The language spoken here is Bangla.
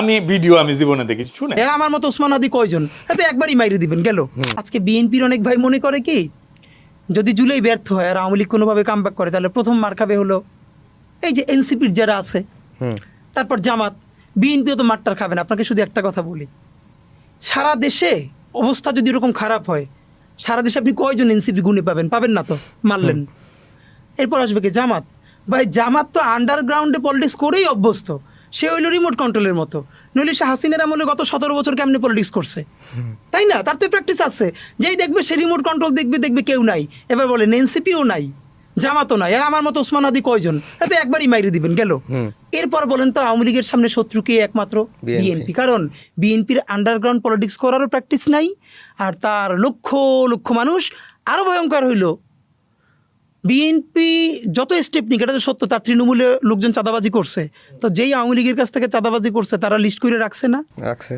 আমি ভিডিও আমি জীবনে দেখেছি শুনে এরা আমার মতো ওসমান হাদি কয়জন এত একবারই মাইরে দিবেন গেল। আজকে বিএনপির অনেক ভাই মনে করে কি যদি জুলাই ব্যর্থ হয় আর আওয়ামী লীগ কোনোভাবে কামব্যাক করে তাহলে প্রথম মার খাবে হলো এই যে এনসিপির যারা আছে, তারপর জামাত। বিএনপিও তো মারটার খাবে না। আপনাকে শুধু একটা কথা বলি, সারা দেশে অবস্থা যদি এরকম খারাপ হয়, সারা দেশে আপনি কয়জন এনসিপি গুণে পাবেন না তো, মারলেন। এরপর আসবে কি জামাত। ভাই জামাত তো আন্ডারগ্রাউন্ডে পলিটিক্স করেই অভ্যস্ত। সে হইলো রিমোট কন্ট্রোলের মতো। নইলে সে হাসিনার আমলে গত 17 বছর কেমনে পলিটিক্স করছে, তাই না? তার তো প্র্যাকটিস আছে। যেই দেখবে সে রিমোট কন্ট্রোল দেখবে কেউ নাই। এবার বলেন এনসিপিও নাই, জামাতও নাই, আর আমার মতো ওসমান হাদি কয়জন এত একবারই মাইরে দিবেন গেল। এরপর বলেন তো আওয়ামী লীগের সামনে শত্রু কে? একমাত্র বিএনপি। কারণ বিএনপির আন্ডারগ্রাউন্ড পলিটিক্স করারও প্র্যাকটিস নাই, আর তার লক্ষ লক্ষ মানুষ। আরো ভয়ঙ্কর হইলো বিএনপি যত স্টেপ নিক, এটা তো সত্য, তার তৃণমূলে লোকজন চাঁদাবাজি করছে। তো যেই আওয়ামী লীগের কাছ থেকে চাঁদাবাজি করছে তারা লিস্ট করে রাখছে না? রাখছে।